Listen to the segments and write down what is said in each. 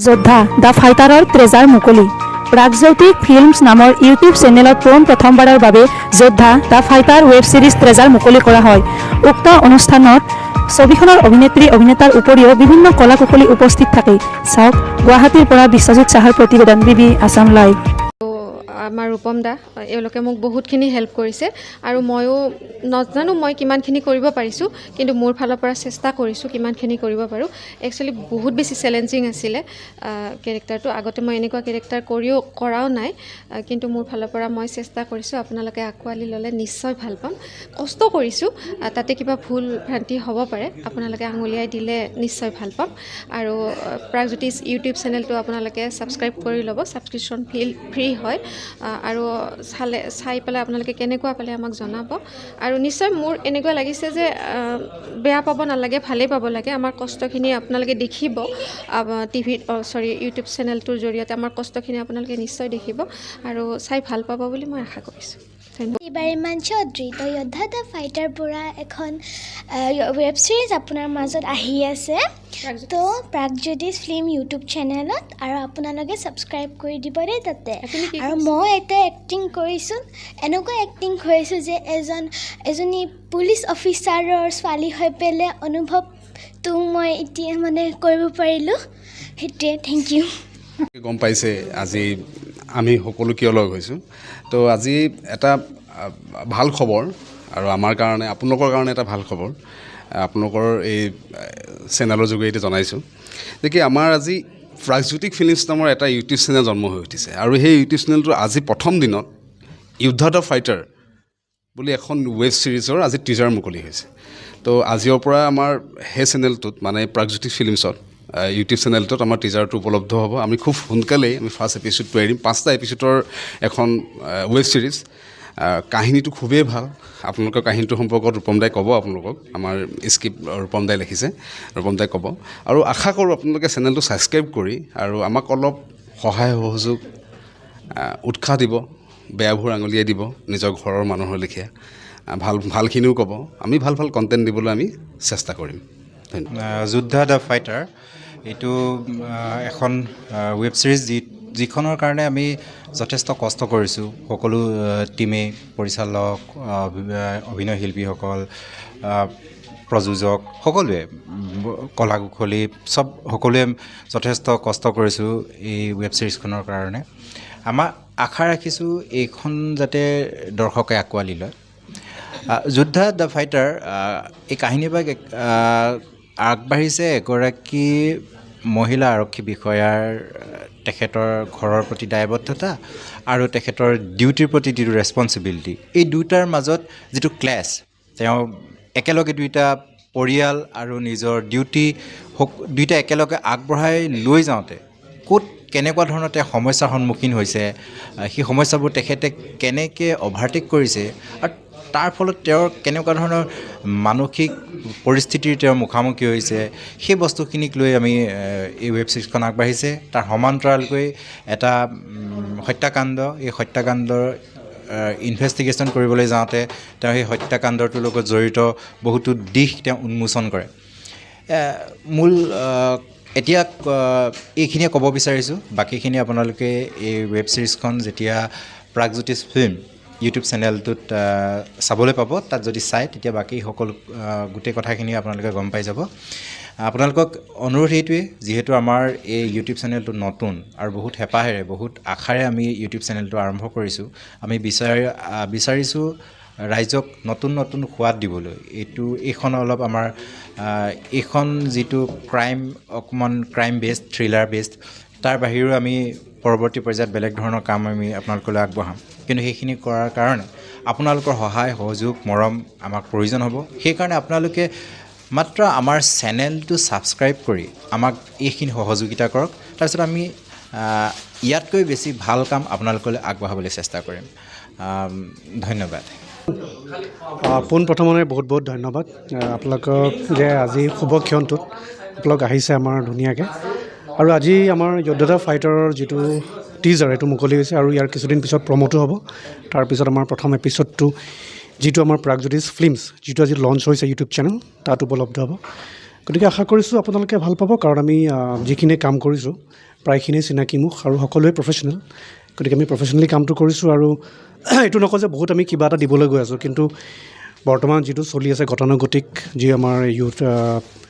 যোদ্ধা the ফাইটাৰৰ treasure মুকলি প্ৰাগজ্যোতিক films নামৰ ইউটিউব চেনেলত প্ৰথমবাৰৰ বাবে যোদ্ধা the fighter web series treasure মুকলি কৰা হয়। উক্ত অনুষ্ঠানত ছবিখনৰ অভিনেতাৰ উপৰিও বিভিন্ন কলা কুশলী উপস্থিত থাকে। চাওক গুৱাহাটীৰ পৰা বিশ্বজিৎ চাহাৰ প্ৰতিবেদন বিবি আছাম লাইভ। আমাৰ ৰূপম দা এওঁলোকে মোক বহুতখিনি হেল্প কৰিছে আৰু ময়ো নাজানো মই কিমানখিনি কৰিব পাৰিছোঁ, কিন্তু মোৰ ফালৰ পৰা চেষ্টা কৰিছোঁ কিমানখিনি কৰিব পাৰোঁ। একচুৱেলি বহুত বেছি চেলেঞ্জিং আছিলে কেৰেক্টাৰটো। আগতে মই এনেকুৱা কেৰেক্টাৰ কৰাও নাই, কিন্তু মোৰ ফালৰ পৰা মই চেষ্টা কৰিছোঁ। আপোনালোকে আঁকোৱালি ল'লে নিশ্চয় ভাল পাম। কষ্ট কৰিছোঁ, তাতে কিবা ভুল ভ্ৰান্তি হ'ব পাৰে, আপোনালোকে আঙুলিয়াই দিলে নিশ্চয় ভাল পাম। আৰু প্ৰাগজ্যোতিষ ইউটিউব চেনেলটো আপোনালোকে ছাবস্ক্ৰাইব কৰি ল'ব। ছাবস্ক্ৰিপশ্যন ফ্ৰী হয় আৰু চাই পেলাই আপোনালোকে কেনেকুৱা পালে আমাক জনাব। আৰু নিশ্চয় মোৰ এনেকুৱা লাগিছে যে বেয়া পাব নালাগে, ভালেই পাব লাগে। আমাৰ কষ্টখিনি আপোনালোকে দেখিব ইউটিউব চেনেলটোৰ জৰিয়তে আমাৰ কষ্টখিনি আপোনালোকে নিশ্চয় দেখিব আৰু চাই ভাল পাব বুলি মই আশা কৰিছোঁ। ইমান চৌধুৰী তো যোদ্ধা দ্য ফাইটাৰ পৰা এখন ৱেব ছিৰিজ আপোনাৰ মাজত আহি আছে তো প্ৰাগজ্যোতিষ ফিল্ম ইউটিউব চেনেলত, আৰু আপোনালোকে ছাবস্ক্ৰাইব কৰি দিব দেই তাতে। আৰু মই এটা এক্টিং কৰিছোঁ, এনেকুৱা এক্টিং কৰিছোঁ যে এজনী পুলিচ অফিচাৰৰ ছোৱালী হৈ পেলাই অনুভৱটো মই এতিয়া কৰিব পাৰিলোঁ। সেইটোৱে, থেংক ইউ। গম পাইছে আজি আমি সকলো কিয় লগ হৈছোঁ। তো আজি এটা ভাল খবৰ, আৰু আমাৰ কাৰণে আপোনালোকৰ কাৰণে এটা ভাল খবৰ আপোনালোকৰ এই চেনেলৰ যোগেদি জনাইছোঁ যে কি আমাৰ আজি প্ৰাগজ্যোতিক ফিল্মছ নামৰ এটা ইউটিউব চেনেল জন্ম হৈ উঠিছে। আৰু সেই ইউটিউব চেনেলটো আজি প্ৰথম দিনত যোদ্ধা দ্য ফাইটাৰ বুলি এখন ৱেব ছিৰিজৰ আজি টিজাৰ মুকলি হৈছে। তো আজিৰ পৰা আমাৰ সেই চেনেলটোত প্ৰাগজ্যোতিক ফিল্মছত ইউটিউব চেনেলটোত আমাৰ টিজাৰটো উপলব্ধ হ'ব। আমি খুব সোনকালেই ফাৰ্ষ্ট এপিছ'ডটো এৰিম। 5টা এপিছ'ডৰ এখন ৱেব ছিৰিজ। কাহিনীটো খুবেই ভাল। আপোনালোকৰ কাহিনীটোৰ সম্পৰ্কত ৰূপম দাই ক'ব আপোনালোকক। আমাৰ স্ক্ৰিপ্ট ৰূপম দাই লিখিছে, ৰূপম দাই ক'ব। আৰু আশা কৰোঁ আপোনালোকে চেনেলটো ছাবস্ক্ৰাইব কৰি আৰু আমাক অলপ সহায় সহযোগ উৎসাহ দিব, বেয়াবোৰ আঙুলিয়াই দিব নিজৰ ঘৰৰ মানুহৰ লেখীয়া। ভালখিনিও ক'ব। আমি ভাল কণ্টেণ্ট দিবলৈ আমি চেষ্টা কৰিম। ধন্যবাদ। যোদ্ধা দ্য ফাইটাৰ এইটো এখন ৱেব ছিৰিজ যিখনৰ কাৰণে আমি যথেষ্ট কষ্ট কৰিছোঁ। সকলো টীমে, পৰিচালক, অভিনয় শিল্পীসকল, প্ৰযোজক, সকলোৱে, কলা কুশলী সকলোৱে যথেষ্ট কষ্ট কৰিছোঁ এই ৱেব ছিৰিজখনৰ কাৰণে। আমাৰ আশা ৰাখিছোঁ এইখন যাতে দৰ্শকে আঁকোৱালি লয়। যোদ্ধা দ্য ফাইটাৰ এই কাহিনীভাগ আগবাঢ়িছে এগৰাকী মহিলা আৰক্ষী বিষয়াৰ তেখেতৰ ঘৰৰ প্ৰতি দায়বদ্ধতা আৰু তেখেতৰ ডিউটিৰ প্ৰতি যিটো ৰেছপনচিবিলিটি, এই দুয়োটাৰ মাজত যিটো ক্লেছ, তেওঁ একেলগে দুয়োটা পৰিয়াল আৰু নিজৰ ডিউটি দুয়োটা একেলগে আগবঢ়াই লৈ যাওঁতে ক'ত কেনেকুৱা ধৰণৰ তেওঁ সমস্যাৰ সন্মুখীন হৈছে, সেই সমস্যাবোৰ তেখেতে কেনেকৈ অভাৰটেক কৰিছে আৰু তাৰ ফলত তেওঁৰ কেনেকুৱা ধৰণৰ মানসিক পৰিস্থিতিৰ তেওঁৰ মুখামুখি হৈছে, সেই বস্তুখিনিক লৈ আমি এই ৱেব ছিৰিজখন আগবাঢ়িছে। তাৰ সমান্তৰালকৈ এটা হত্যাকাণ্ড, এই হত্যাকাণ্ডৰ ইনভেষ্টিগেশ্যন কৰিবলৈ যাওঁতে তেওঁ সেই হত্যাকাণ্ডটোৰ লগত জড়িত বহুতো দিশ তেওঁ উন্মোচন কৰে। এতিয়া এইখিনিয়ে ক'ব বিচাৰিছোঁ। বাকীখিনি আপোনালোকে এই ৱেব ছিৰিজখন যেতিয়া প্ৰাগজ্যোতিষ ফিল্ম ইউটিউব চেনেলটোত চাবলৈ পাব, তাত যদি চায় তেতিয়া বাকী সকলো গোটেই কথাখিনি আপোনালোকে গম পাই যাব। আপোনালোকক অনুৰোধ এইটোৱে, যিহেতু আমাৰ এই ইউটিউব চেনেলটো নতুন আৰু বহুত হেঁপাহেৰে, বহুত আশাৰে আমি ইউটিউব চেনেলটো আৰম্ভ কৰিছোঁ। আমি বিচাৰিছোঁ ৰাইজক নতুন সোৱাদ দিবলৈ। এইখন অলপ আমাৰ এইখন যিটো অকণমান ক্ৰাইম বেছড, থ্ৰিলাৰ বেছড, তাৰ বাহিৰেও আমি পৰৱৰ্তী পৰ্যায়ত বেলেগ ধৰণৰ কাম আমি আপোনালোকলৈ আগবঢ়াম। কিন্তু সেইখিনি কৰাৰ কাৰণে আপোনালোকৰ সহায় সহযোগ মৰম আমাক প্ৰয়োজন হ'ব। সেইকাৰণে আপোনালোকে মাত্ৰ আমাৰ চেনেলটো ছাবস্ক্ৰাইব কৰি আমাক এইখিনি সহযোগিতা কৰক। তাৰপিছত আমি ইয়াতকৈ বেছি ভাল কাম আপোনালোকলৈ আগবঢ়াবলৈ চেষ্টা কৰিম। ধন্যবাদ। পোনপ্ৰথমে বহুত ধন্যবাদ আপোনালোকক যে আজি শুভ ক্ষণটোত আপোনালোক আহিছে আমাৰ ধুনীয়াকৈ। আৰু আজি আমাৰ যোদ্ধা দ্য ফাইটাৰৰ যিটো টিজাৰ এইটো মুকলি হৈছে, আৰু ইয়াৰ কিছুদিন পিছত প্ৰমোটো হ'ব। তাৰপিছত আমাৰ প্ৰথম এপিছ'ডটো যিটো আমাৰ প্ৰাগজ্যোতিষ ফিল্মছ, যিটো আজি লঞ্চ হৈছে ইউটিউব চেনেল, তাত উপলব্ধ হ'ব। গতিকে আশা কৰিছোঁ আপোনালোকে ভাল পাব, কাৰণ আমি যিখিনি কাম কৰিছোঁ প্ৰায়খিনি চিনাকি মুখ আৰু সকলোৱে প্ৰফেশ্যনেল, গতিকে আমি প্ৰফেশ্যনেলি কামটো কৰিছোঁ। আৰু এইটো নকওঁ যে বহুত আমি কিবা এটা দিবলৈ গৈ আছোঁ, কিন্তু বৰ্তমান যিটো চলি আছে গতানুগতিক যি আমাৰ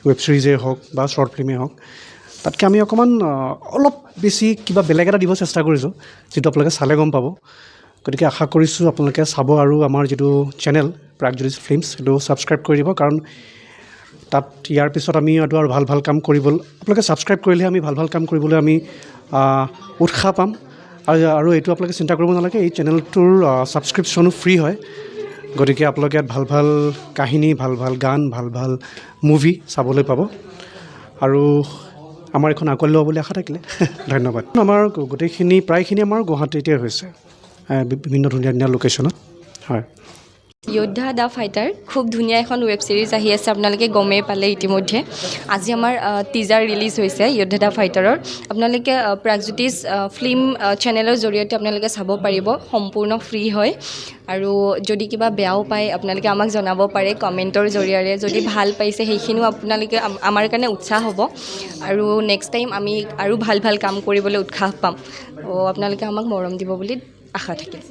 ৱেব ছিৰিজেই হওক বা শ্বৰ্ট ফিল্মেই হওক, তাতকৈ আমি অকণমান অলপ বেছি কিবা বেলেগ এটা দিব চেষ্টা কৰিছোঁ, যিটো আপোনালোকে চালে গম পাব। গতিকে আশা কৰিছোঁ আপোনালোকে চাব আৰু আমাৰ যিটো চেনেল প্ৰাগজ্যোতিষ ফিল্মছ সেইটো ছাবস্ক্ৰাইব কৰি দিব, কাৰণ তাত ইয়াৰ পিছত আমি আৰু ভাল ভাল কাম কৰিবলৈ আপোনালোকে ছাবস্ক্ৰাইব কৰিলেহে আমি ভাল ভাল কাম কৰিবলৈ আমি উৎসাহ পাম। আৰু এইটো আপোনালোকে চিন্তা কৰিব নালাগে, এই চেনেলটোৰ ছাবস্ক্ৰিপশ্যনো ফ্ৰী হয়। গতিকে আপোনালোকে ইয়াত ভাল ভাল কাহিনী, ভাল ভাল গান, ভাল ভাল মুভি চাবলৈ পাব। আৰু আমাৰ এখন আগুৱাই ল'ব বুলি আশা থাকিলে ধন্যবাদ। আমাৰ গোটেইখিনি প্ৰায়খিনি আমাৰ গুৱাহাটীতে হৈছে, বিভিন্ন ধুনীয়া ধুনীয়া লোকেশ্যনত। হয়, যোদ্ধা দ্য ফাইটাৰ খুব ধুনীয়া এখন ৱেব ছিৰিজ আহি আছে, আপোনালোকে গমেই পালে ইতিমধ্যে। আজি আমাৰ টিজাৰ ৰিলিজ হৈছে যোদ্ধা দ্য ফাইটাৰৰ। আপোনালোকে প্ৰাগজ্যোতিষ ফিল্ম চেনেলৰ জৰিয়তে আপোনালোকে চাব পাৰিব, সম্পূৰ্ণ ফ্ৰী হয়। আৰু যদি কিবা বেয়াও পায় আপোনালোকে আমাক জনাব পাৰে কমেণ্টৰ জৰিয়তে। যদি ভাল পাইছে সেইখিনিও আপোনালোকে আমাৰ কাৰণে উৎসাহ হ'ব, আৰু নেক্সট টাইম আমি আৰু ভাল ভাল কাম কৰিবলৈ উৎসাহ পাম। আপোনালোকে আমাক মৰম দিব বুলি আশা থাকিল।